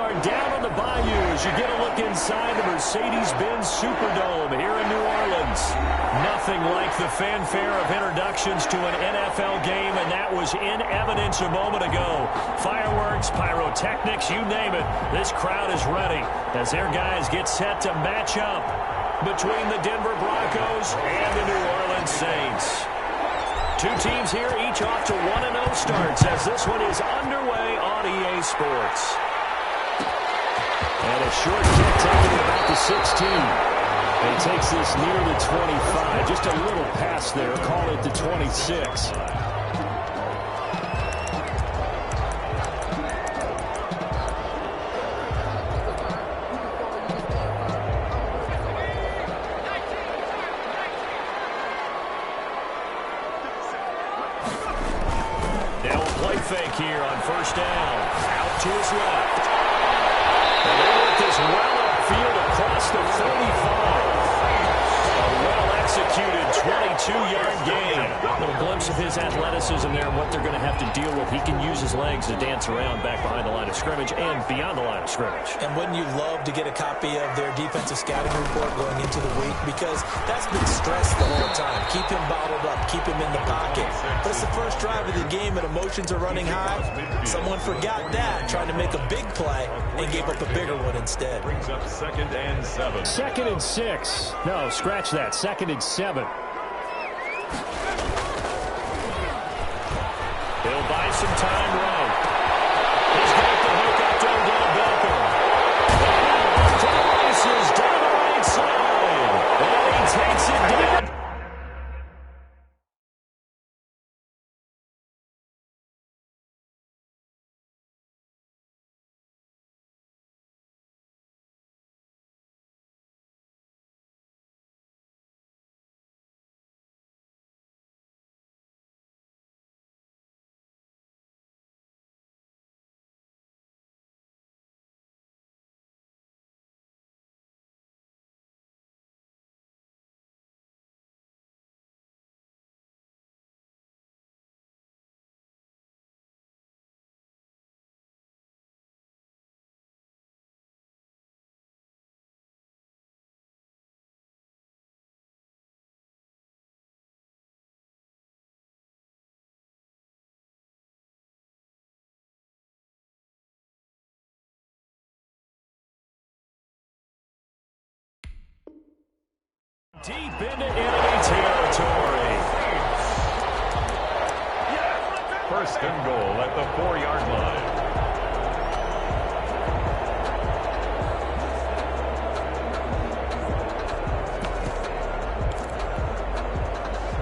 are down on the bayou as you get a look inside the Mercedes-Benz Superdome here in New Orleans. Nothing like the fanfare of introductions to an NFL game, and that was in evidence a moment ago. Fireworks, pyrotechnics, you name it. This crowd is ready as their guys get set to match up between the Denver Broncos and the New Orleans Saints. Two teams here, each off to 1-0 starts as this one is underway on EA Sports. And a short kick taken about the 16. And he takes this near the 25. Just a little pass there. Call it the 26. Now a play fake here on first down. Out to his left. And they work this well upfield across the 35. A well-executed 22-yard gain. A little glimpse of his athleticism there and what they're going to have to deal with. He can use his legs to dance around back behind the line of scrimmage and beyond the line of scrimmage. And wouldn't you love to get a copy of their defensive scouting report going into the week? Because that's been stressed the whole time. Keep him bottled up. Keep him in the pocket. But it's the first drive of the game and emotions are running high. Someone forgot that, trying to make a big play and gave up a bigger one instead. Brings up 2nd and 7. 2nd and 6. No, scratch that. 2nd and 7. He'll buy some time right. He's got the hook up to Odell Beckham. And to the races down the right side. And he takes it down. Deep into enemy territory. 1st and goal at the 4-yard line.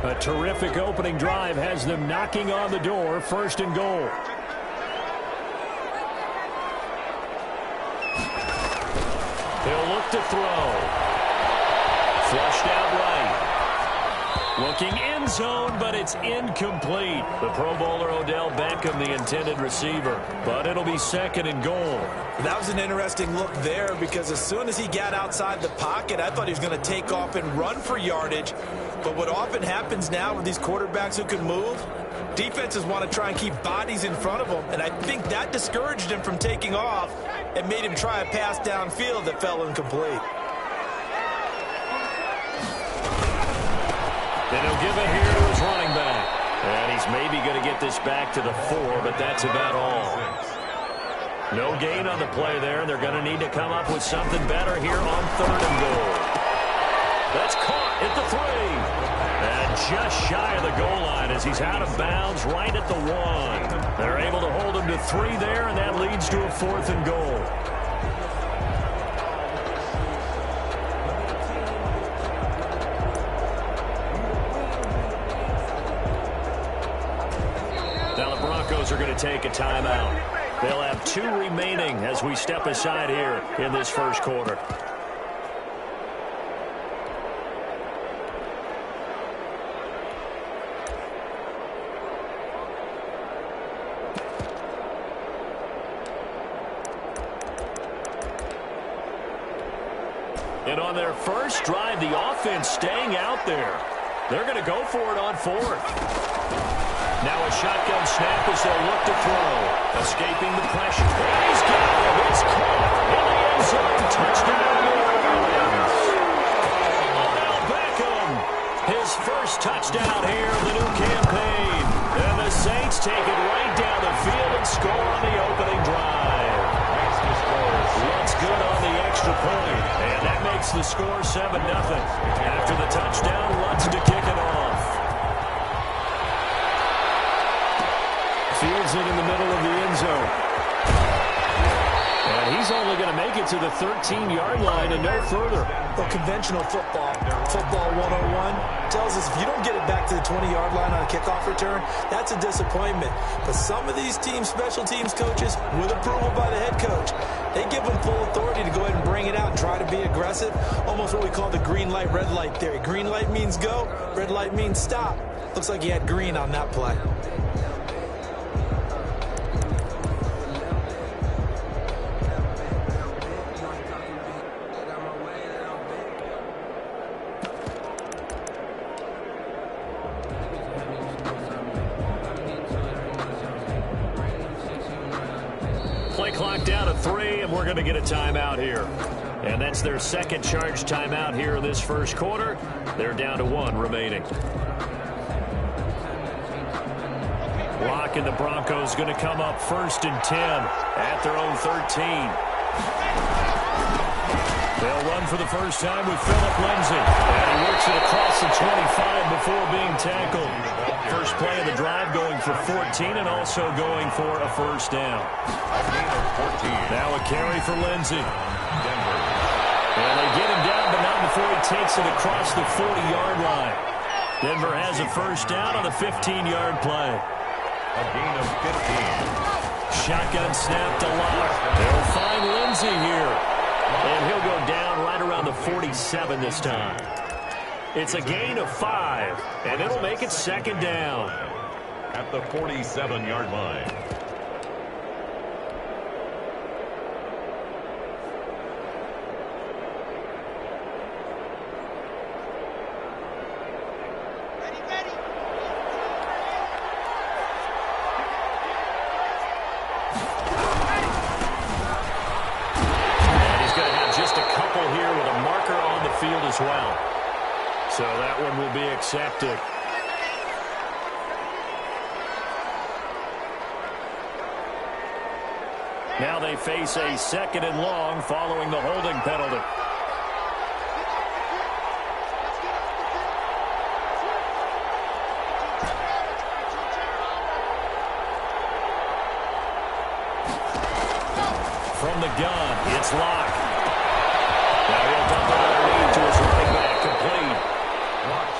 A terrific opening drive has them knocking on the door. 1st and goal. They'll look to throw. Flushed out right. Looking end zone, but it's incomplete. The Pro Bowler Odell Beckham, the intended receiver. But it'll be 2nd and goal. That was an interesting look there because as soon as he got outside the pocket, I thought he was going to take off and run for yardage. But what often happens now with these quarterbacks who can move, defenses want to try and keep bodies in front of them. And I think that discouraged him from taking off and made him try a pass downfield that fell incomplete. And he'll give it here to his running back. And he's maybe going to get this back to the 4, but that's about all. No gain on the play there. They're going to need to come up with something better here on 3rd and goal. That's caught at the 3. And just shy of the goal line as he's out of bounds right at the 1. They're able to hold him to 3 there, and that leads to a 4th and goal. Now the Broncos are going to take a timeout. They'll have 2 remaining as we step aside here in this first quarter. And on their first drive, the offense staying out there. They're going to go for it on 4th. Now a shotgun snap as they'll look to throw. Escaping the pressure. He's got it. It's caught. touchdown here, the new campaign. And the Saints take it right down the field and score on the opening drive. Looks good on the extra point, and that makes the score 7-0. After the touchdown, Lutz to kick it off. Fields it in the middle of the end zone. And he's only going to make it to the 13-yard line and no further. Well, conventional football 101, tells us if you don't get it back to the 20-yard line on a kickoff return, that's a disappointment. But some of these special teams coaches, with approval by the head coach, they give them full authority to go ahead and bring it out and try to be aggressive. Almost what we call the green light, red light theory. Green light means go, red light means stop. Looks like he had green on that play. Play clock down to 3, and we're going to get a timeout here. And that's their second charge timeout here in this first quarter. They're down to 1 remaining. Lock and the Broncos going to come up 1st and 10 at their own 13. They'll run for the first time with Phillip Lindsay. And he works it across the 25 before being tackled. First play of the drive going for 14 and also going for a first down. Now a carry for Lindsay. And they get him down, but not before he takes it across the 40-yard line. Denver has a first down on the 15-yard play. A gain of 15. Shotgun snap to Lock. They'll find Lindsay here. And he'll go down right around the 47 this time. It's a gain of 5, and it'll make it second down. At the 47-yard line. As well. So that one will be accepted. Now they face a 2nd and long following the holding penalty. From the gun, it's Locke. Now he'll dump it underneath to his running back, complete.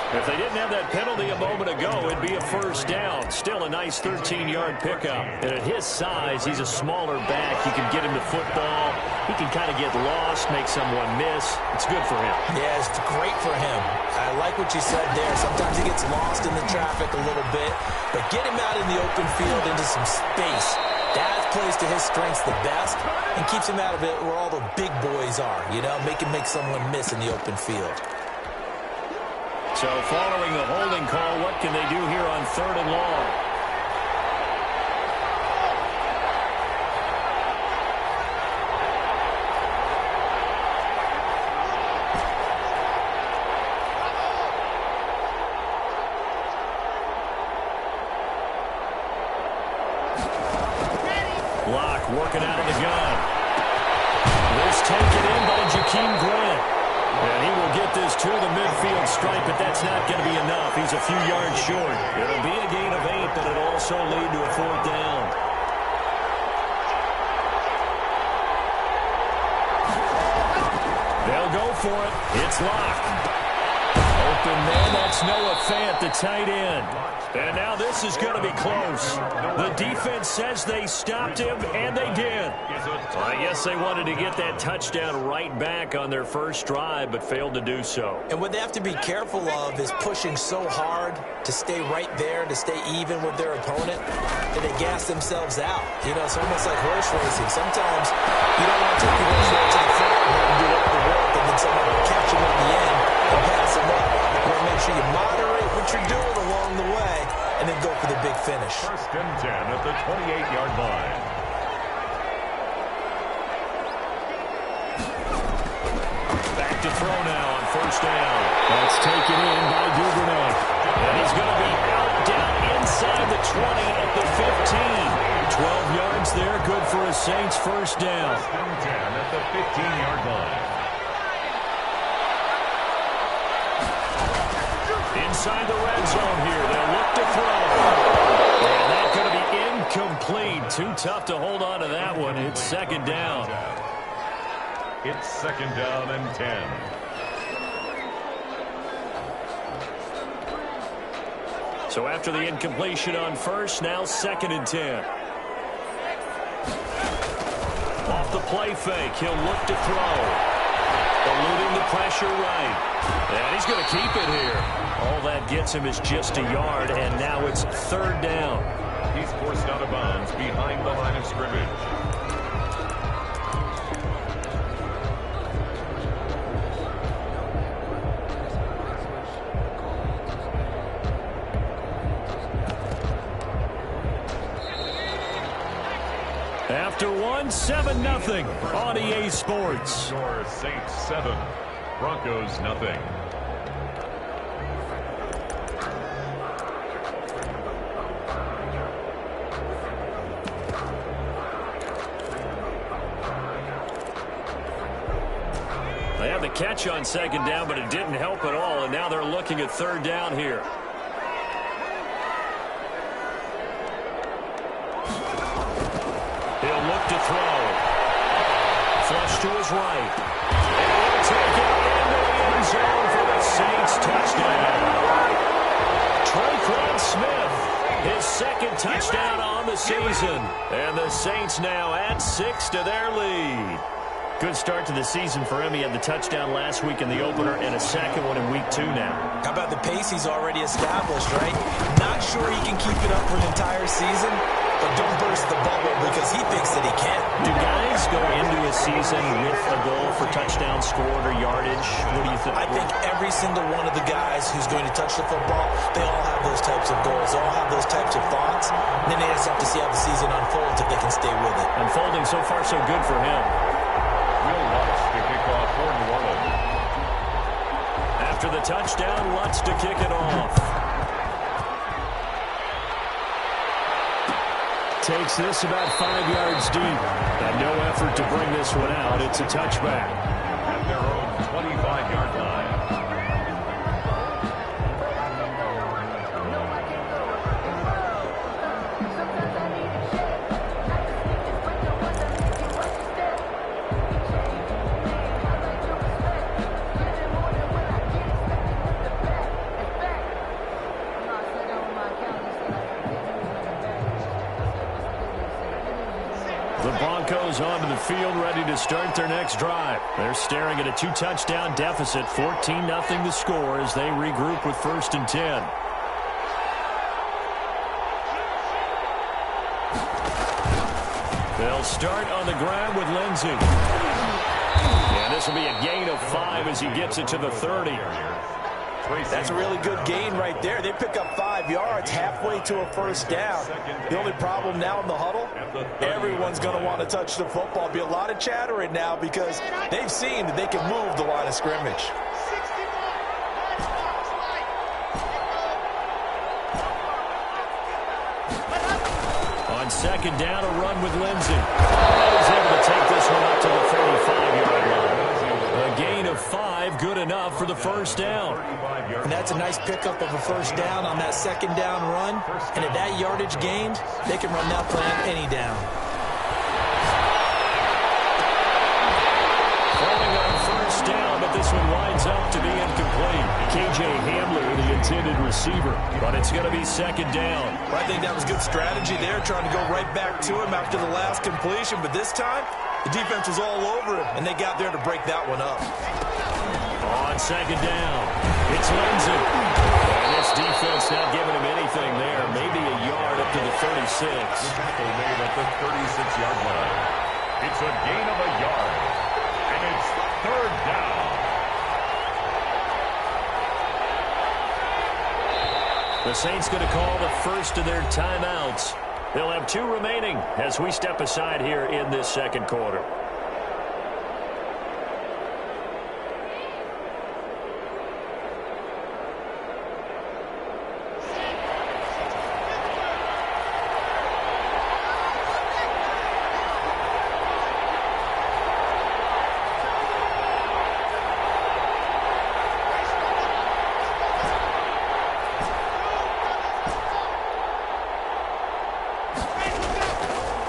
If they didn't have that penalty a moment ago, it'd be a first down. Still a nice 13-yard pickup. And at his size, he's a smaller back. You can get him the football. He can kind of get lost, make someone miss. It's good for him. Yeah, it's great for him. I like what you said there. Sometimes he gets lost in the traffic a little bit. But get him out in the open field into some space. That plays to his strengths the best and keeps him out of it where all the big boys are, you know, make someone miss in the open field. So following the holding call, what can they do here on 3rd and long? Locke working out of the gun. This taken in by Jakeem Grant. And he will get this to the midfield stripe, but that's not going to be enough. He's a few yards short. It'll be a gain of 8, but it'll also lead to a 4th down. They'll go for it. It's Locke. Open man, that's Noah Fant, the tight end. And now this is going to be close. The defense says they stopped him, and they did. Well, I guess they wanted to get that touchdown right back on their first drive, but failed to do so. And what they have to be careful of is pushing so hard to stay right there, to stay even with their opponent, that they gas themselves out. You know, it's almost like horse racing. Sometimes you don't want to take your horse right to the front and let him do all the work, and then someone will catch him at the end and pass him up. You want to make sure you moderate what you're doing along the way and then go for the big finish. 1st and 10 at the 28-yard line. Back to throw now on 1st down. That's taken in by Duvernay. And he's going to be out down inside the 20 at the 15. 12 yards there, good for a Saints first down. 10 at the 15-yard line. Inside the red zone here, they'll look to throw. And that's going to be incomplete. Too tough to hold on to that one. It's second down. It's second down and 10. So after the incompletion on first, now second and 10. Off the play fake, he'll look to throw. Eluding the pressure right. And he's going to keep it here. All that gets him is just a yard, and now it's third down. He's forced out of bounds behind the line of scrimmage. After one, 7-0 on EA Sports. Score Saints 7, Broncos nothing. They had the catch on second down, but it didn't help at all, and now they're looking at third down here. He'll look to throw. Flush to his right. And he'll take it into the end zone for the Saints touchdown. Tre'Quan Smith, his second touchdown on the season. And the Saints now add 6 to their lead. Good start to the season for him. He had the touchdown last week in the opener and a second one in week 2 now. How about the pace he's already established, right? Not sure he can keep it up for an entire season, but don't burst the bubble because he thinks that he can. Do guys go into a season with a goal for touchdown scored or yardage? What do you think? I think every single one of the guys who's going to touch the football, they all have those types of goals. They all have those types of thoughts. And then they just have to see how the season unfolds if they can stay with it. Unfolding so far so good for him. Will Lutz to kick off for New Orleans. After the touchdown, Lutz to kick it off. Takes this about 5 yards deep. And no effort to bring this one out. It's a touchback. At their own 25-yard line. The Broncos onto the field, ready to start their next drive. They're staring at a 2-touchdown deficit, 14-0 the score as they regroup with first and 10. They'll start on the ground with Lindsey. And this will be a gain of 5 as he gets it to the 30. That's a really good gain right there. They pick up 5 yards halfway to a first down. The only problem now in the huddle, everyone's going to want to touch the football. Be a lot of chattering now because they've seen that they can move the line of scrimmage. On second down, a run with Lindsey. He's able to take this one up to the 35-yard line. A gain of 5, good enough for the first down. And that's a nice pickup of a first down on that second down run. And at that yardage gained, they can run that play on any down. Falling on first down, but this one winds up to be incomplete. K.J. Hamler, the intended receiver. But it's going to be second down. Well, I think that was good strategy there, trying to go right back to him after the last completion. But this time, the defense was all over him, and they got there to break that one up. On second down, it's Lindsey. And this defense not giving him anything there. Maybe a yard up to the 36. Tackle made at the 36-yard line. It's a gain of a yard. And it's third down. The Saints going to call the first of their timeouts. They'll have 2 remaining as we step aside here in this second quarter.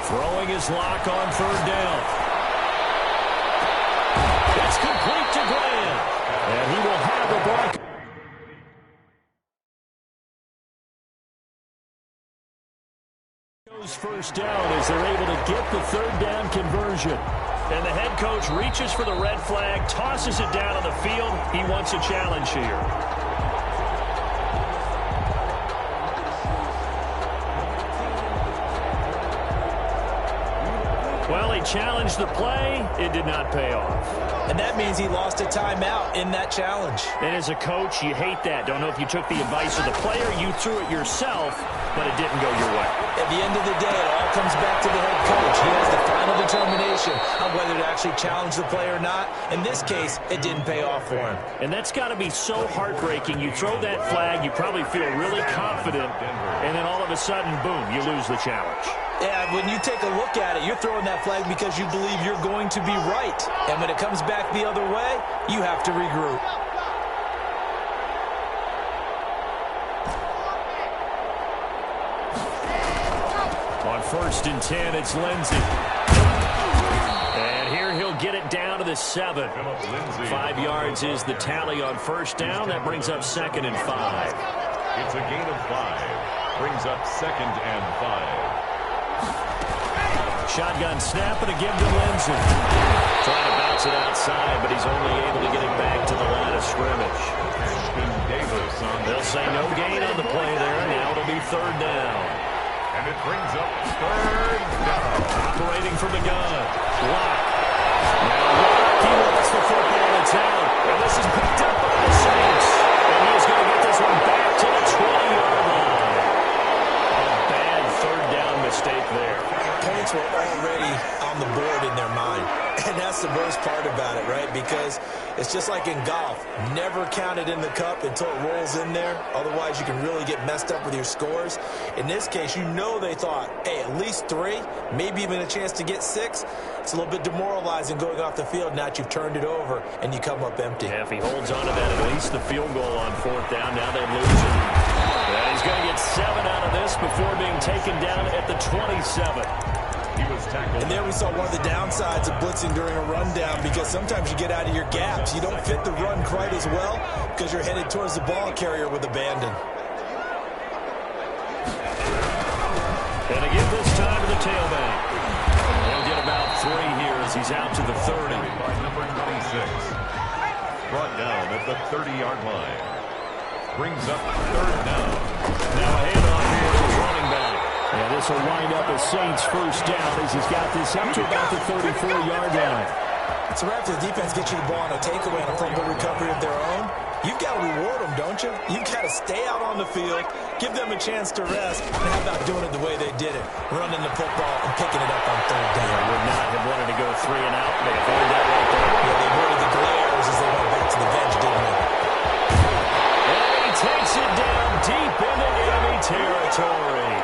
Throwing his lock on third down. It's complete to Graham. And he will have the ball. First down as they're able to get the third down conversion. And the head coach reaches for the red flag, tosses it down on the field. He wants a challenge here. Well, he challenged the play. It did not pay off. And that means he lost a timeout in that challenge. And as a coach, you hate that. Don't know if you took the advice of the player, you threw it yourself, but it didn't go your way. At the end of the day, it all comes back to the head coach. He has the final determination on whether to actually challenge the play or not. In this case, it didn't pay off for him. And that's got to be so heartbreaking. You throw that flag, you probably feel really confident, and then all of a sudden, boom, you lose the challenge. Yeah, when you take a look at it, you're throwing that flag because you believe you're going to be right. And when it comes back the other way, you have to regroup. On 1st and 10, it's Lindsey. And here he'll get it down to the 7. 5 yards is the tally on first down. That brings up 2nd and 5. It's a gain of 5. Brings up 2nd and 5. Shotgun snap and a give to Lindsey. Trying to bounce it outside, but he's only able to get it back to the line of scrimmage. They'll say no gain on the play there. Now it'll be 3rd down. And it brings up 3rd down. Operating from the gun. Lock. Now he wants the football. It's out. And this is picked up by the Saints. And he's going to get this one back to the 20-yard line. A bad 3rd down mistake there. Points were already on the board in their mind. And that's the worst part about it, right? Because it's just like in golf. Never count it in the cup until it rolls in there. Otherwise, you can really get messed up with your scores. In this case, you know they thought, hey, at least 3, maybe even a chance to get 6. It's a little bit demoralizing going off the field now that you've turned it over and you come up empty. Yeah, if he holds on to that, at least the field goal on 4th down. Now they lose it. And he's going to get 7 out of this before being taken down at the 27. He was tackled. And there we saw one of the downsides of blitzing during a rundown, because sometimes you get out of your gaps. You don't fit the run quite as well because you're headed towards the ball carrier with abandon. And again this time to the tailback. He'll get about 3 here as he's out to the 30. By number 26. Brought down at the 30-yard line. Brings up 3rd down. Now a handoff here to the running back. And this will wind up as Saints' first down as he's got this up to about the 34-yard line. So after the defense gets you the ball on a takeaway and a fumble recovery of their own, you've got to reward them, don't you? You've got to stay out on the field, give them a chance to rest, and how about doing it the way they did it, running the football and picking it up on 3rd down. They would not have wanted to go 3 and out. They avoided that right there. Yeah, they avoided the glares as they went back to the bench, didn't they? And he takes it down deep into enemy territory.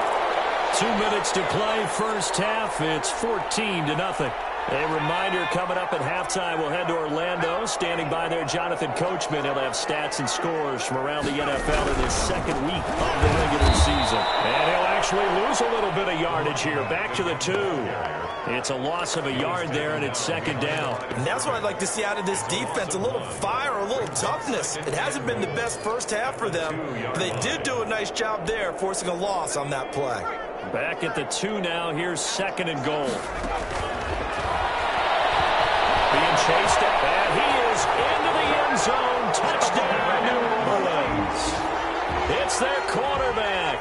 2 minutes to play, first half. It's 14-0. A reminder coming up at halftime, we'll head to Orlando. Standing by there, Jonathan Coachman. He'll have stats and scores from around the NFL in his 2nd week of the regular season. And he'll actually lose a little bit of yardage here. Back to the 2. It's a loss of a yard there, and it's 2nd down. And that's what I'd like to see out of this defense, a little fire, a little toughness. It hasn't been the best first half for them, but they did do a nice job there, forcing a loss on that play. Back at the 2 now. Here's 2nd and goal. Being chased up, and he is into the end zone. Touchdown, New Orleans. It's their quarterback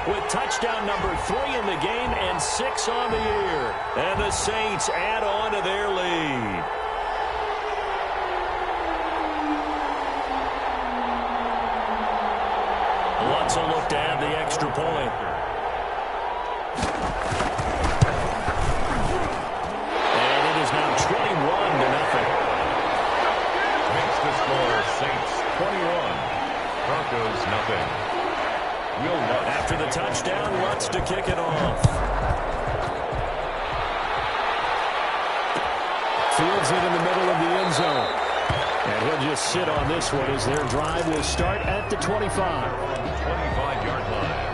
with touchdown number 3 in the game and 6 on the year. And the Saints add on to their lead. Lutz will look to add the extra point. And it is now 21-0. Makes the score Saints 21. Broncos nothing. Will Lutz. After the touchdown, Lutz to kick it off. Fields it in the middle of the end zone. And he'll just sit on this one as their drive will start at the 25. 25-yard line.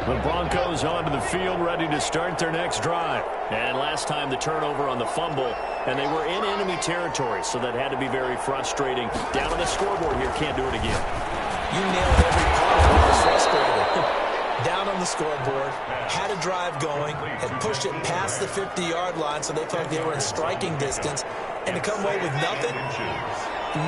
The Broncos onto the field, ready to start their next drive. And last time the turnover on the fumble, and they were in enemy territory, so that had to be very frustrating. Down on the scoreboard here, can't do it again. You nailed every part of it. Was frustrated. Down on the scoreboard, had a drive going, had pushed it past the 50-yard line, so they felt like they were in striking distance, and to come away with nothing,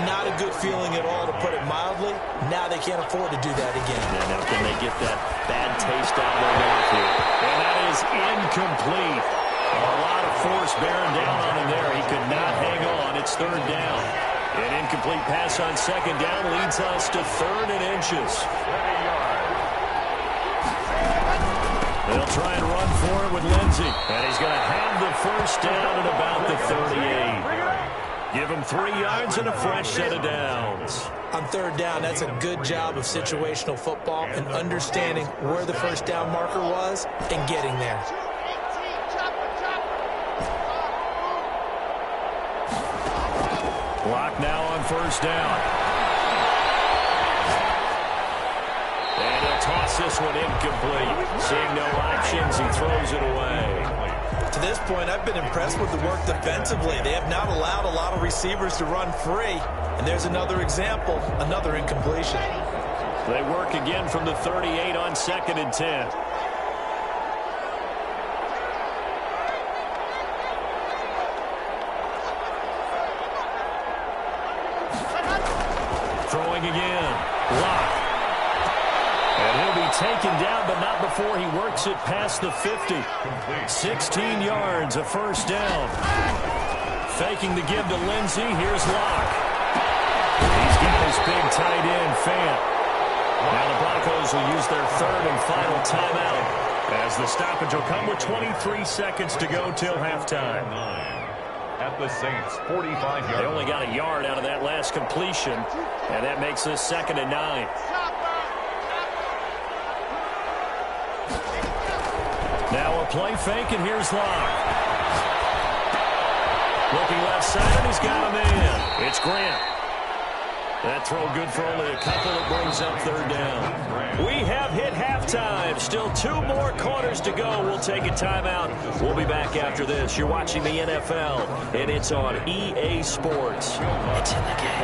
not a good feeling at all, to put it mildly. Now they can't afford to do that again. Yeah, now can they get that bad taste out of their mouth here? And that is incomplete. A lot of force bearing down on him there. He could not hang on. It's third down. An incomplete pass on second down leads us to 3rd and inches. They'll try and run for it with Lindsey. And he's going to have the first down at about the 38. Give him 3 yards and a fresh set of downs. On third down, that's a good job of situational football and understanding where the first down marker was and getting there. Clock now on first down. And he'll toss this one incomplete. Seeing no options, he throws it away. To this point, I've been impressed with the work defensively. They have not allowed a lot of receivers to run free. And there's another example, another incompletion. They work again from the 38 on 2nd and 10. Throwing again. Lock. And he'll be taken down, but not before he works it past the 50. 16 yards, a first down. Faking the give to Lindsey. Here's Locke. He's got his big tight end, Fant. Now the Broncos will use their 3rd and final timeout, as the stoppage will come with 23 seconds to go till halftime. At the Saints' 45-yard. They only got a yard out of that last completion, and that makes this 2nd and 9. Now a play fake, and here's Locke. Looking left side, and he's got him in. It's Grant. That throw good for only a couple. It brings up 3rd down. We have hit halftime. Still 2 more quarters to go. We'll take a timeout. We'll be back after this. You're watching the NFL, and it's on EA Sports. It's in the game.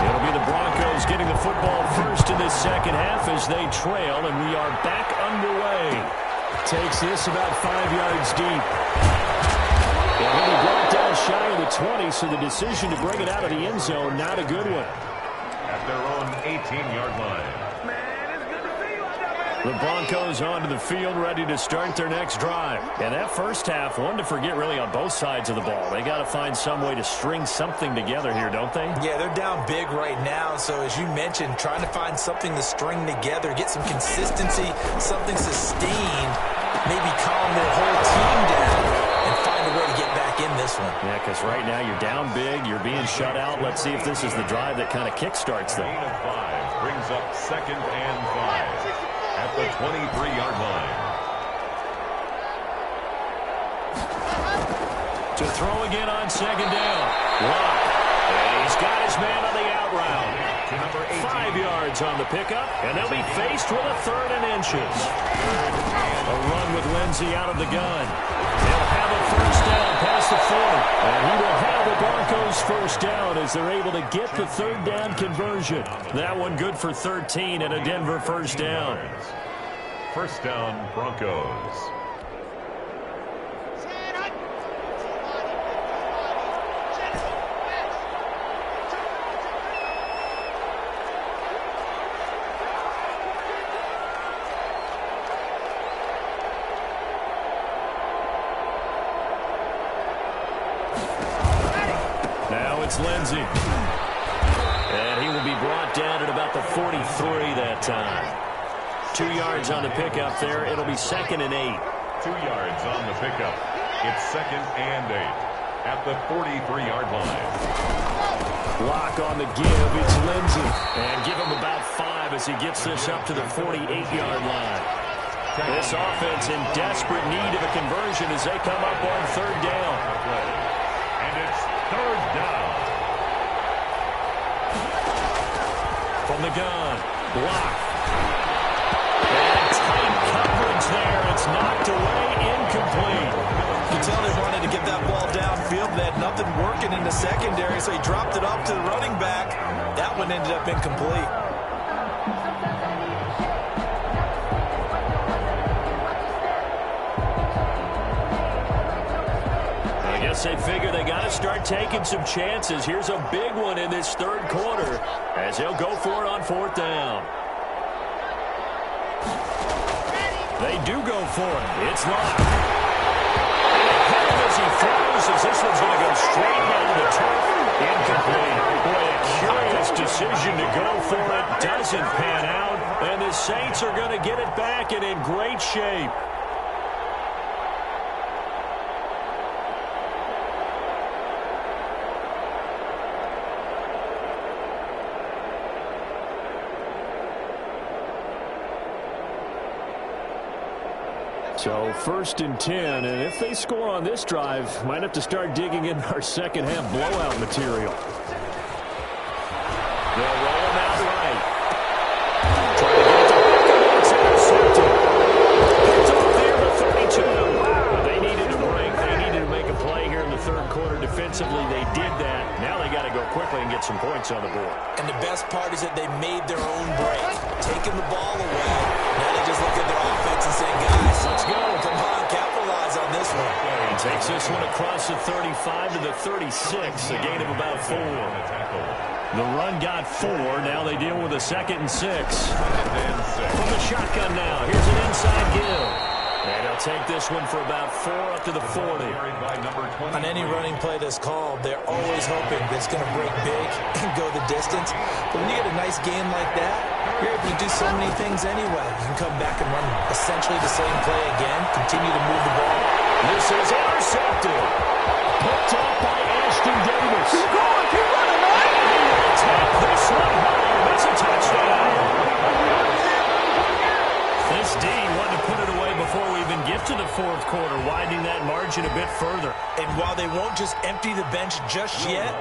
It'll be the Broncos getting the football first in this second half as they trail, and we are back underway. Takes this about 5 yards deep. And he'll be brought down shy of the 20, so the decision to bring it out of the end zone, not a good one. At their own 18-yard line. The Broncos onto the field, ready to start their next drive. And that first half, one to forget really on both sides of the ball. They got to find some way to string something together here, don't they? Yeah, they're down big right now. So as you mentioned, trying to find something to string together, get some consistency, something sustained, maybe calm their whole team down and find a way to get back in this one. Yeah, because right now you're down big, you're being shut out. Let's see if this is the drive that kind of kickstarts them. Gain of 5 brings up 2nd and 5 at the 23-yard line. To throw again on 2nd down. Lock. And he's got his man on the out route. 5 yards on the pickup, and they'll be faced with a 3rd and inches. A run with Lindsey out of the gun. They'll have a first down past the 40. And he will have the Broncos first down as they're able to get the 3rd down conversion. That one good for 13 and a Denver first down. First down, Broncos. It's Lindsey. And he will be brought down at about the 43 that time. 2 yards on the pickup there. It'll be 2nd and 8. 2 yards on the pickup. It's 2nd and 8 at the 43-yard line. Lock on the give. It's Lindsey. And give him about 5 as he gets this up to the 48-yard line. This offense in desperate need of a conversion as they come up on 3rd down. And it's 3rd down. From the gun, Lock. And tight coverage there. It's knocked away, incomplete. You can tell they wanted to get that ball downfield. They had nothing working in the secondary, so he dropped it off to the running back. That one ended up incomplete. I guess they figure they got to start taking some chances. Here's a big one in this third quarter as they'll go for it on fourth down. They do go for it. It's locked. As he throws, as this one's going to go straight down to the turf. Incomplete. Boy, a curious decision to go for it. Doesn't pan out. And the Saints are going to get it back and in great shape. So 1st and 10, and if they score on this drive, might have to start digging in our second half blowout material. They'll roll him out right. Trying to get to it's intercepted. It's off there to 32. Wow, they needed a break. They needed to make a play here in the third quarter defensively. They did that. Now they got to go quickly and get some points on the board. And the best part is that they made their own break, taking the ball away. Now they just look at their offense and say, guys, let's go. Come on, capitalize on this one. He takes this one across the 35 to the 36, a gain of about 4. The run got 4. Now they deal with a 2nd and 6. From the shotgun now. Here's an inside give. And they'll take this one for about 4 up to the 40. On any running play that's called, they're always hoping that it's going to break big and go the distance. But when you get a nice game like that, you're able to do so many things anyway. You can come back and run essentially the same play again, continue to move the ball. This is intercepted. Picked off by Ashton Davis. Keep going, keep running, man. He will tap this one home. That's a touchdown. This D wanted to put it away before we even get to the fourth quarter, widening that margin a bit further. And while they won't just empty the bench just yet,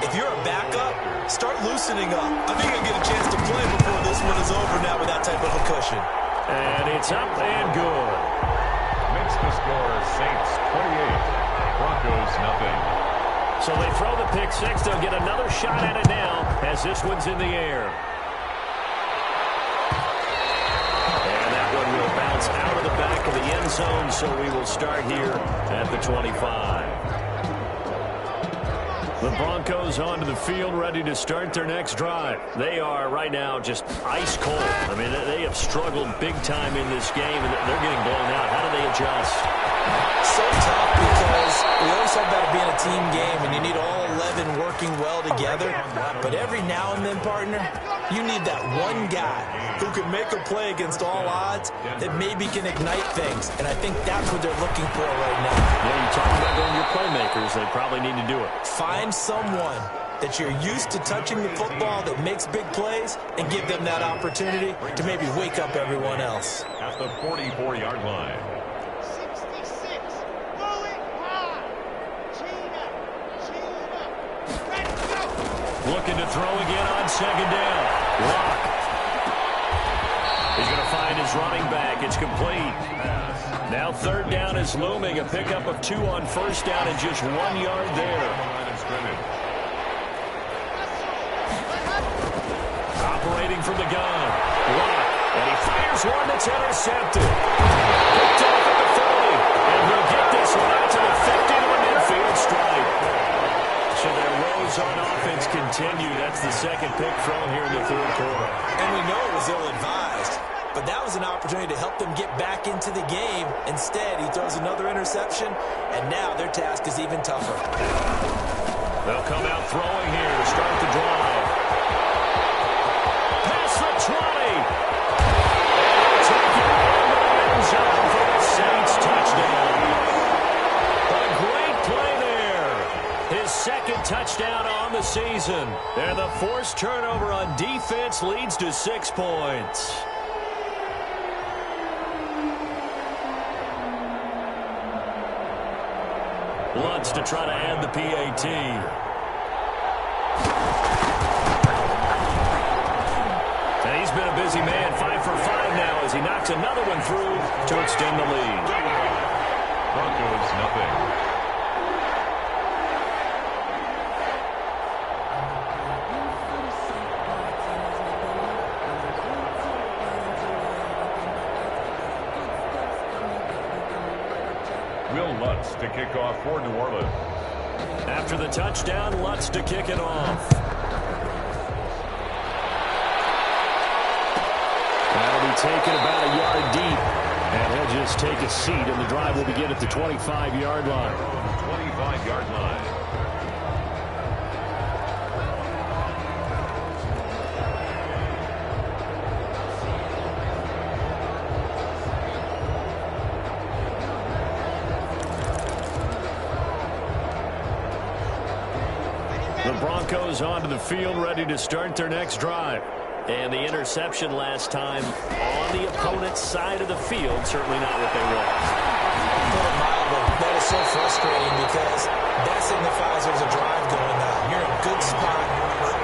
if you're a backup, start loosening up. I think you'll get a chance to play before this one is over now with that type of a cushion. And it's up and good. Makes the score Saints 28, Broncos nothing. So they throw the pick six. They'll get another shot at it now as this one's in the air. And that one will bounce out of the back of the end zone, so we will start here at the 25. The Broncos onto the field, ready to start their next drive. They are right now just ice cold. I mean, they have struggled big time in this game, and they're getting blown out. How do they adjust? So tough because we always talk about it being a team game, and you need all 11 working well together. But every now and then, partner, you need that one guy who can make a play against all odds that maybe can ignite things. And I think that's what they're looking for right now. Yeah, you talk about going your playmakers. They probably need to do it. Find someone that you're used to touching the football that makes big plays and give them that opportunity to maybe wake up everyone else. At the 44-yard line. Looking to throw again on second down. Lock. He's going to find his running back. It's complete. Now third down is looming. A pickup of 2 on first down and just 1 yard there. Operating from the gun. Lock. And he fires one that's intercepted. Picked off at the 30. And he'll get this one out to the 50 to a midfield strike. So their woes on offense continue. That's the second pick thrown here in the third quarter. And we know it was ill-advised, but that was an opportunity to help them get back into the game. Instead, he throws another interception, and now their task is even tougher. They'll come out throwing here to start the drive. Past the 20. And taken in the end zone for the Saints touchdown. A great play there. His second touchdown on the season. And the forced turnover on defense leads to 6 points. Lutz to try to add the PAT. And he's been a busy man. 5 for 5 now as he knocks another one through to extend the lead. Broncos, nothing. Will Lutz to kick off for New Orleans. After the touchdown, Lutz to kick it off. That'll be taken about a yard deep. And he'll just take a seat, and the drive will begin at the 25-yard line. 25-yard line. The Broncos onto the field, ready to start their next drive. And the interception last time on the opponent's side of the field, certainly not what they want. That is so frustrating because that signifies there's a drive going on. You're in a good spot,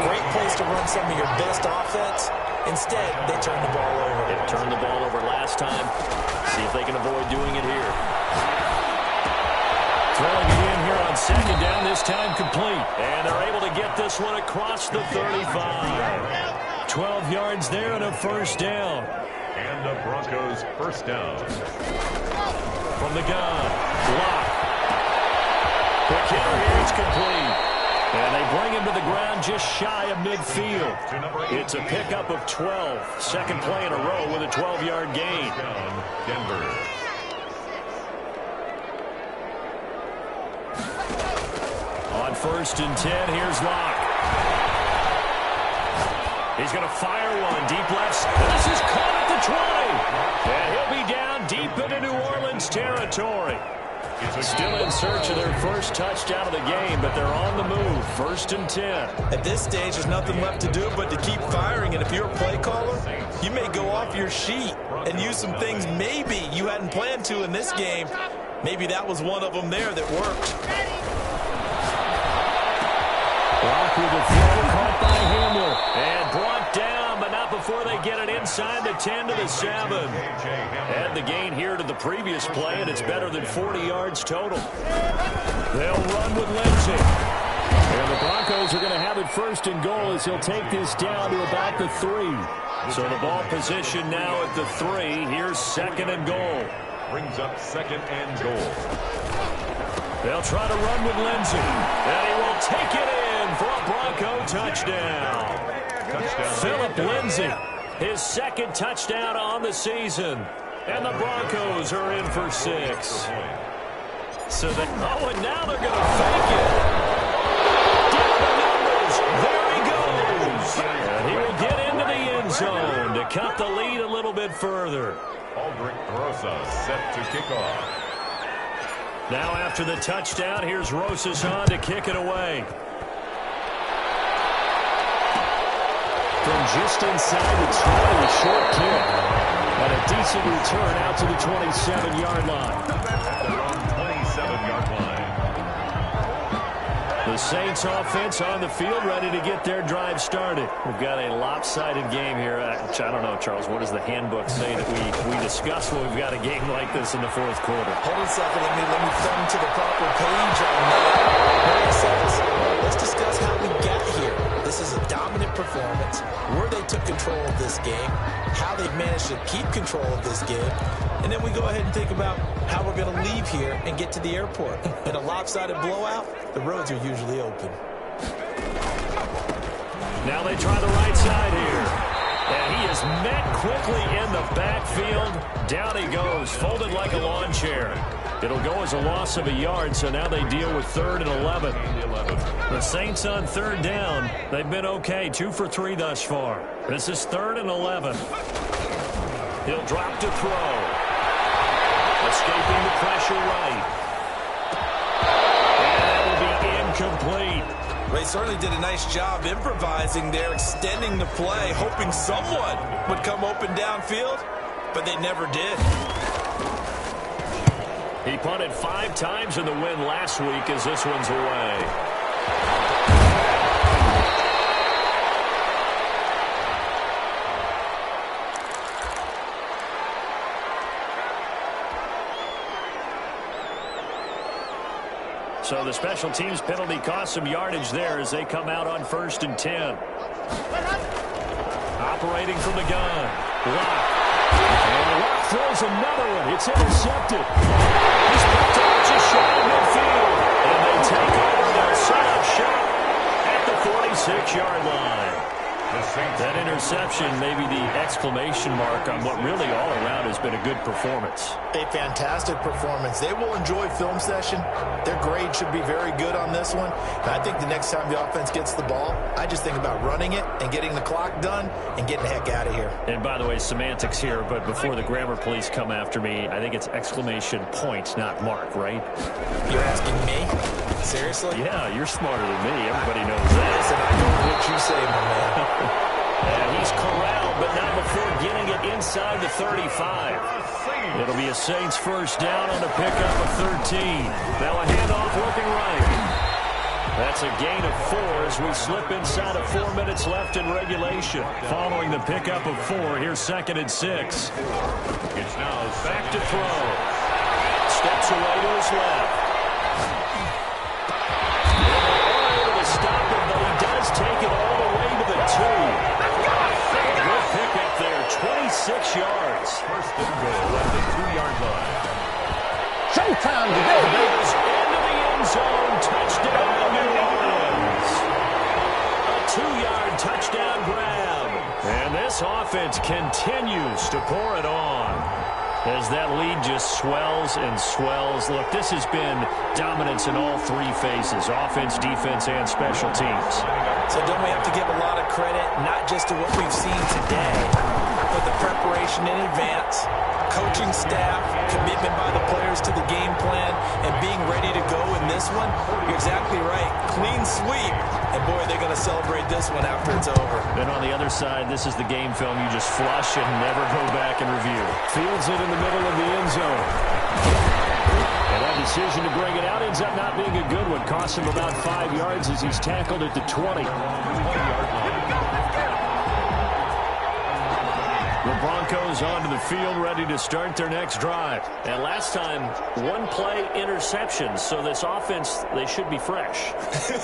great place to run some of your best offense. Instead, they turn the ball over. They turned the ball over last time. See if they can avoid doing it here. Throwing it in here on second down, this time complete. And they're able to get this one across the 35. 12 yards there and a first down. And the Broncos first down. From the gun, block. Quick hitter here, it's complete. And they bring him to the ground just shy of midfield. It's a pickup of 12. Second play in a row with a 12-yard gain. Denver. On 1st and 10, here's Locke. He's going to fire one deep left. This is caught at the 20. And he'll be down deep into New Orleans territory. Still in search of their first touchdown of the game, but they're on the move. 1st and 10. At this stage, there's nothing left to do but to keep firing. And if you're a play caller, you may go off your sheet and use some things maybe you hadn't planned to in this game. Maybe that was one of them there that worked. Block with a throw caught by Hamler. And brought down, but not before they get it inside the 10 to the 7. And the gain here to the previous play, and it's better than 40 yards total. They'll run with Lindsey. And the Broncos are going to have it 1st and goal as he'll take this down to about the 3. So the ball position now at the 3. Here's 2nd and goal. Brings up 2nd and goal. They'll try to run with Lindsey. And he will take it in for a Bronco touchdown. Philip Lindsey, his 2nd touchdown on the season. And the Broncos are in for 6. So they, and now they're going to fake it. Down the numbers. There he goes. And he will get into the end zone to cut the lead a little bit further. Aldrich Rosa set to kick off. Now after the touchdown, here's Rosas on to kick it away. From just inside the 20, a short kick. And a decent return out to the 27-yard line. They're on 27-yard line. The Saints offense on the field, ready to get their drive started. We've got a lopsided game here. I don't know, Charles, what does the handbook say that we discuss when we've got a game like this in the 4th quarter? Hold on a second. Let me thumb to the proper page on that. It says, let's discuss how we got here. This is a dominant performance, where they took control of this game, how they've managed to keep control of this game, and then we go ahead and think about how we're going to leave here and get to the airport. In a lopsided blowout, the roads are usually open. Now they try the right side here. And he is met quickly in the backfield. Down he goes, folded like a lawn chair. It'll go as a loss of a yard, so now they deal with 3rd and 11. The Saints on 3rd down. They've been okay, 2 for 3 thus far. This is 3rd and 11. He'll drop to throw. Escaping the pressure right. And that will be incomplete. They certainly did a nice job improvising there, extending the play, hoping someone would come open downfield, but they never did. He punted 5 times in the win last week as this one's away. So the special teams penalty cost some yardage there as they come out on 1st and 10. Operating from the gun. Lock. And Lock throws another one. It's intercepted. He's picked up just shy of midfield. And they take over their set-up shot at the 46-yard line. That interception, maybe the exclamation mark on what really all around has been a good performance. A fantastic performance. They will enjoy film session. Their grade should be very good on this one. And I think the next time the offense gets the ball, I just think about running it and getting the clock done and getting the heck out of here. And by the way, semantics here, but before the grammar police come after me, I think it's exclamation point, not mark, right? You're asking me? Seriously? Yeah, you're smarter than me. Everybody knows that. Listen, I know what you say, my man. And he's corralled, but not before getting it inside the 35. It'll be a Saints first down on a pickup of 13. Now a handoff looking right. That's a gain of 4 as we slip inside of 4 minutes left in regulation. Following the pickup of 4, here's 2nd and 6. It's now back to throw. Steps away to his left. Stop him, but he does take it all the way to the 2. Good pickup there, 26 yards. First and goal at the 2-yard line. Showtime today. Into the end zone, touchdown New Orleans. A 2-yard touchdown grab. And this offense continues to pour it on as that lead just swells and swells. Look, this has been dominance in all 3 phases, offense, defense, and special teams. So don't we have to give a lot of credit, not just to what we've seen today, but the preparation in advance, coaching staff, commitment by the players to the game plan, and being ready to go in this one? You're exactly right. Clean sweep. And, boy, they're going to celebrate this one after it's over. Then on the other side, this is the game film you just flush and never go back and review. Fields it in the middle of the end zone. And that decision to bring it out ends up not being a good one. Costs him about 5 yards as he's tackled at the 20. The Broncos onto the field, ready to start their next drive. And last time, 1-play interception. So this offense, they should be fresh.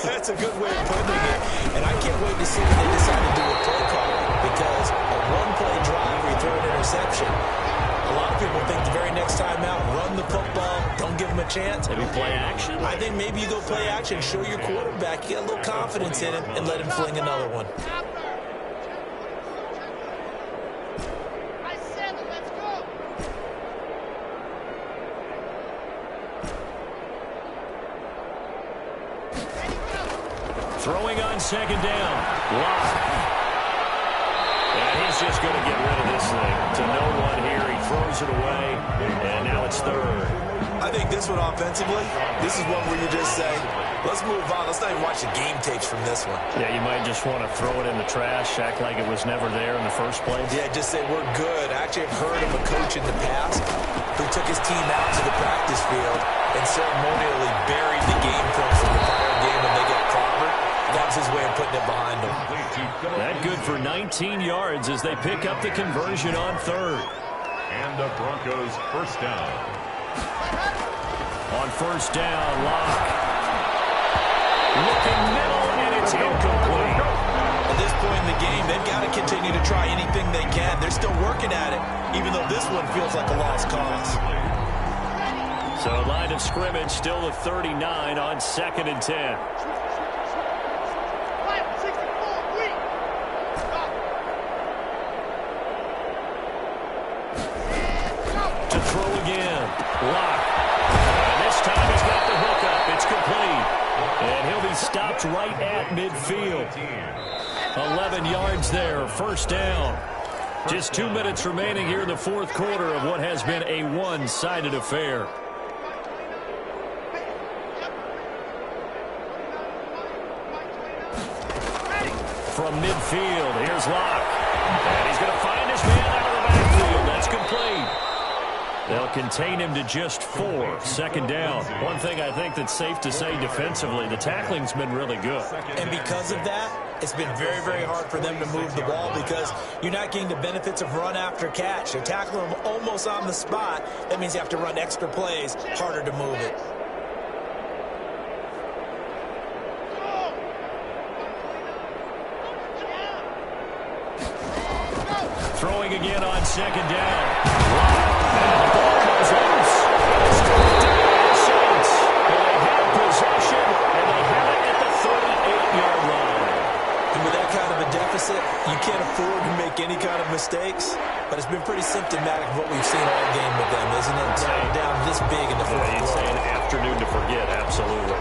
That's a good way of putting it. And I can't wait to see what they decide to do with play calling. Because a 1-play drive where you throw an interception, a lot of people think the very next time out, run the football, don't give them a chance. Maybe play action? I think maybe you go play action, show your quarterback, you get a little confidence in him, and let him fling another one. Throwing on 2nd down. Lock. And he's just going to get rid of this thing to no one here. He throws it away, and now it's 3rd. I think this one offensively, this is one where you just say, let's move on. Let's not even watch the game tapes from this one. Yeah, you might just want to throw it in the trash, act like it was never there in the first place. Yeah, just say we're good. I actually have heard of a coach in the past who took his team out to the practice field and ceremonially buried the game film from the prior game when they get clobbered. That was his way of putting it behind him. That good for 19 yards as they pick up the conversion on 3rd. And the Broncos first down. On 1st down, Lock. Looking middle, and it's incomplete. At this point in the game, they've got to continue to try anything they can. They're still working at it, even though this one feels like a lost cause. So line of scrimmage still the 39 on 2nd and 10. To throw again. Lock. And this time he's got the hook up. It's complete. And he'll be stopped right at midfield. 11 yards there. First down. Just 2 minutes remaining here in the 4th quarter of what has been a one-sided affair. From midfield, here's Lock. And he's going to find his man out of the backfield. That's complete. They'll contain him to just 4. 2nd down. One thing I think that's safe to say defensively, the tackling's been really good. And because of that, it's been very, very hard for them to move the ball because you're not getting the benefits of run after catch. They're tackling them almost on the spot. That means you have to run extra plays, harder to move it. again on second down. And the ball comes loose. It's touched down by the Saints. And they have possession, and they have it at the 38-yard line. And with that kind of a deficit, you can't afford to make any kind of mistakes. But it's been pretty symptomatic of what we've seen all game with them, isn't it? Down this big in the fourth quarter. You'd say an afternoon to forget, absolutely.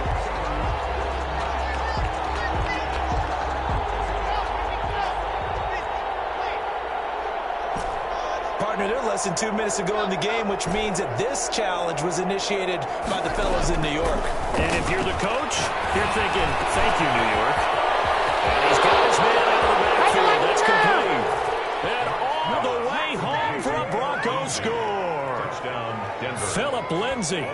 Partner, they're less than 2 minutes to go in the game, which means that this challenge was initiated by the fellows in New York. And if you're the coach, you're thinking, thank you, New York. And he's got his man out of the backfield. That's complete. And all the way home for a Broncos score. Touchdown, Denver. Philip Lindsay.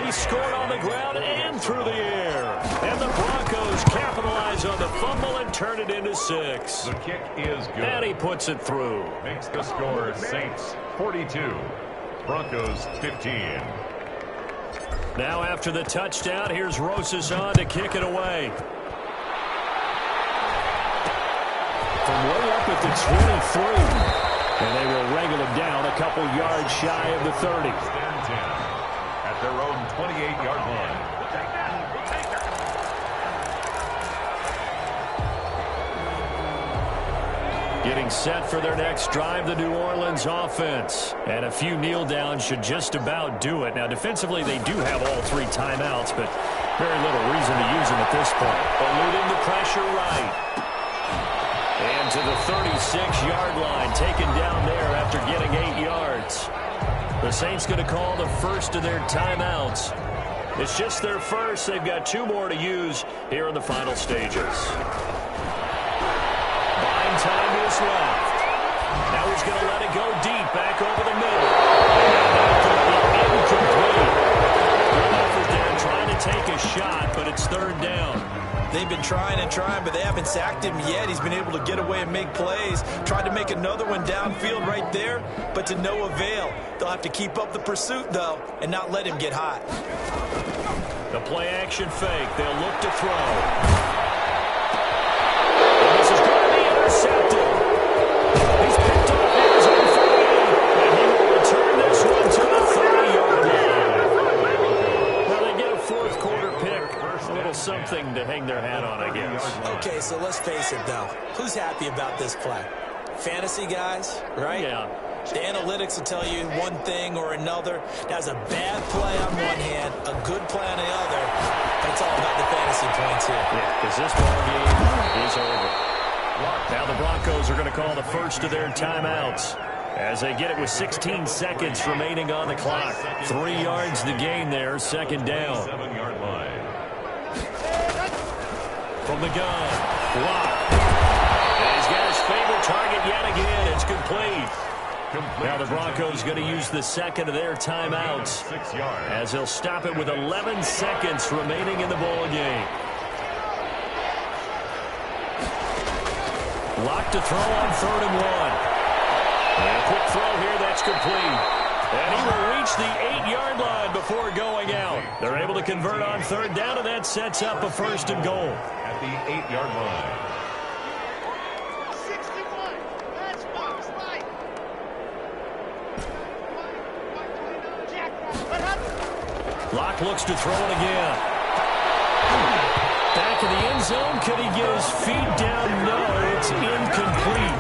He scored on the ground and through the air. And the Broncos capitalize on the fumble and turn it into 6. The kick is good. And he puts it through. Makes the score Saints 42, Broncos 15. Now after the touchdown, here's Rosas on to kick it away. From way up at the 23. And they will wrangle him down a couple yards shy of the 30. Stand 10 at their own 28-yard line. Getting set for their next drive, the New Orleans offense. And a few kneel downs should just about do it. Now, defensively, they do have all 3 timeouts, but very little reason to use them at this point. Eluding the pressure right. And to the 36-yard line, taken down there after getting 8 yards. The Saints going to call the first of their timeouts. It's just their first. They've got 2 more to use here in the final stages. Buying time is left. Now he's going to let it go deep, back over the middle. And incomplete. Turnovers there, trying to take a shot, but it's 3rd down. They've been trying and trying, but they haven't sacked him yet. He's been able to get away and make plays. Tried to make another one downfield right there, but to no avail. They'll have to keep up the pursuit, though, and not let him get hot. The play-action fake. They'll look to throw. And this is going to be intercepted. He's picked off his own 48, and he will return this one to the 30-yard line. Well, they get a 4th quarter pick. A little something to hang their hat on, I guess. Okay, so let's face it, though. Who's happy about this play? Fantasy guys, right? Yeah. The analytics will tell you one thing or another. That's a bad play on one hand, a good play on the other. But it's all about the fantasy points here. Yeah, because this ball game is over. Now the Broncos are going to call the first of their timeouts as they get it with 16 seconds remaining on the clock. 3 yards the gain there, 2nd down. 7-yard line. From the gun, Locke. And he's got his favorite target yet again. It's complete. Now the Broncos going to use the 2nd of their timeouts 6 yards. as they'll stop it with 11 seconds remaining in the ball game. Locke to throw on 3rd and 1. And a quick throw here, that's complete. And he will reach the 8-yard line before going out. They're able to convert on 3rd down, and that sets up a 1st and goal. At the 8-yard line. Locke looks to throw it again. Back in the end zone. Could he get his feet down? No, it's incomplete.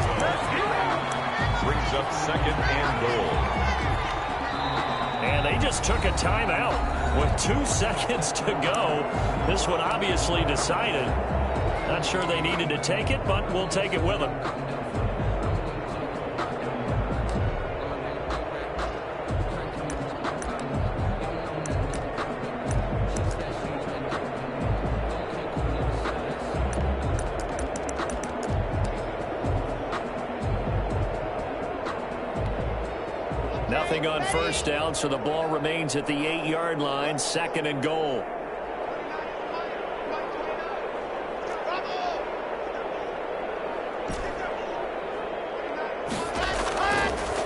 Brings up 2nd and goal. And they just took a timeout with 2 seconds to go. This one obviously decided. Not sure they needed to take it, but we'll take it with them. Nothing on 1st down, so the ball remains at the 8-yard line, 2nd and goal.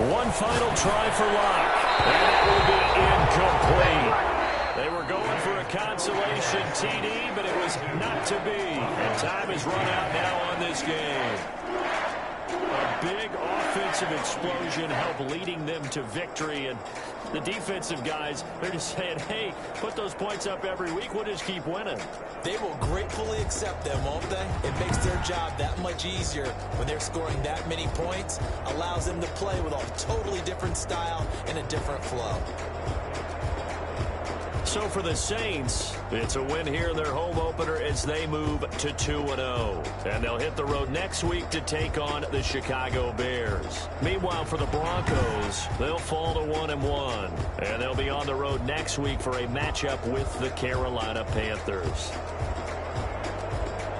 One final try for Locke, and it will be incomplete. They were going for a consolation TD, but it was not to be. And time is run out now on this game. A big offensive explosion helped leading them to victory. And the defensive guys, they're just saying, hey, put those points up every week. We'll just keep winning. They will gratefully accept them, won't they? It makes their job that much easier when they're scoring that many points. Allows them to play with a totally different style and a different flow. So for the Saints, it's a win here in their home opener as they move to 2-0. And they'll hit the road next week to take on the Chicago Bears. Meanwhile, for the Broncos, they'll fall to 1-1. And they'll be on the road next week for a matchup with the Carolina Panthers.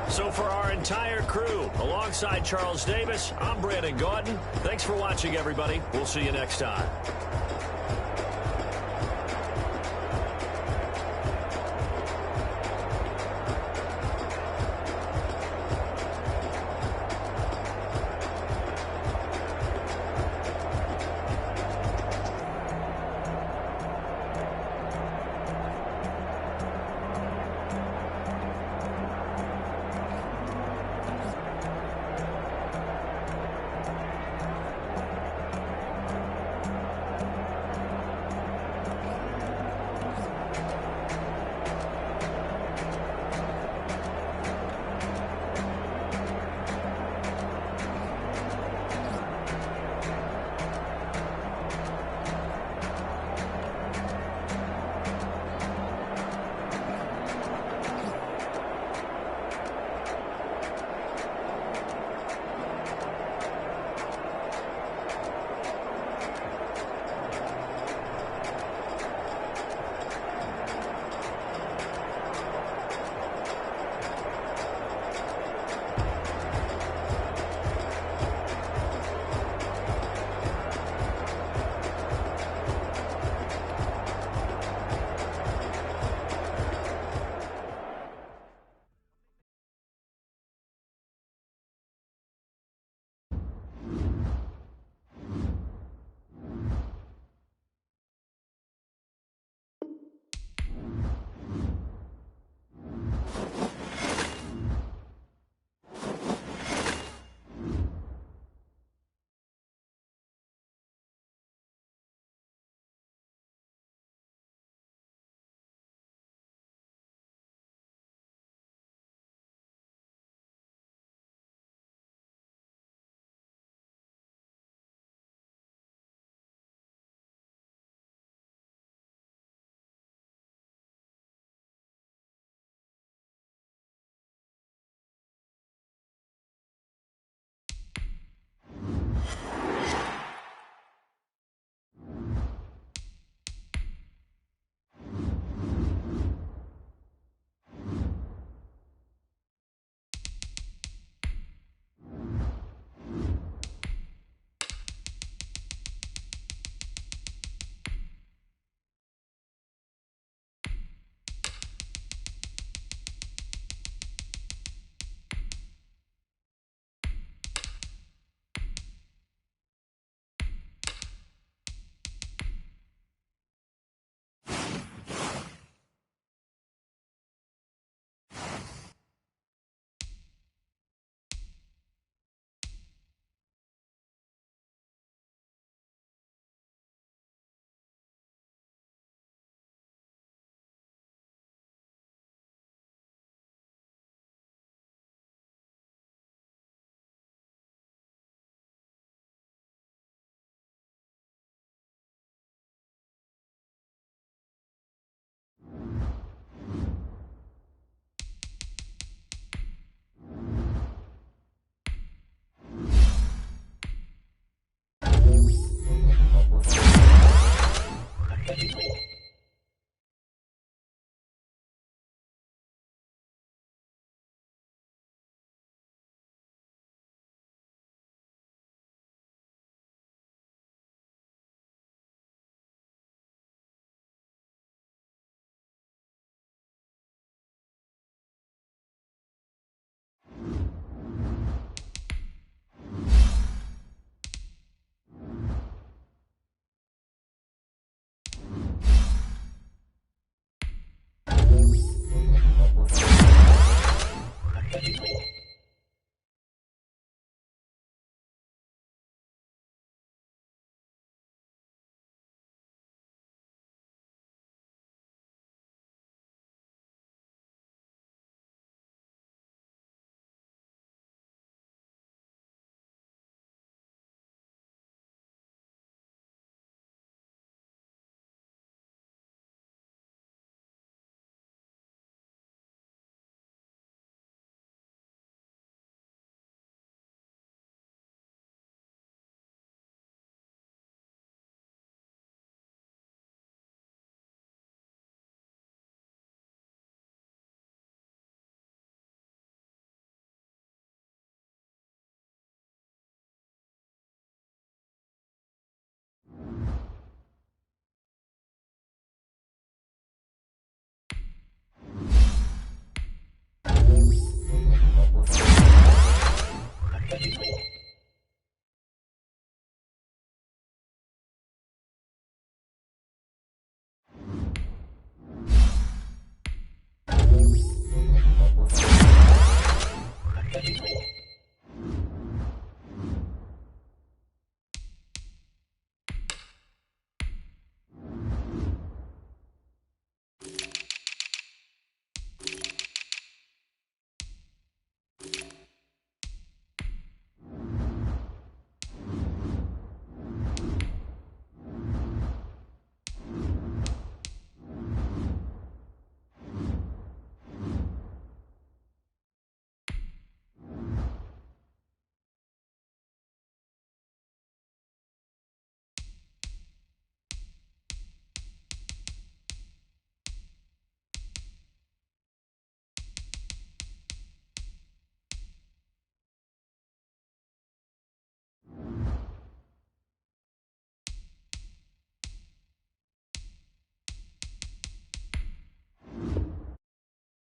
So for our entire crew, alongside Charles Davis, I'm Brandon Gaudin. Thanks for watching, everybody. We'll see you next time.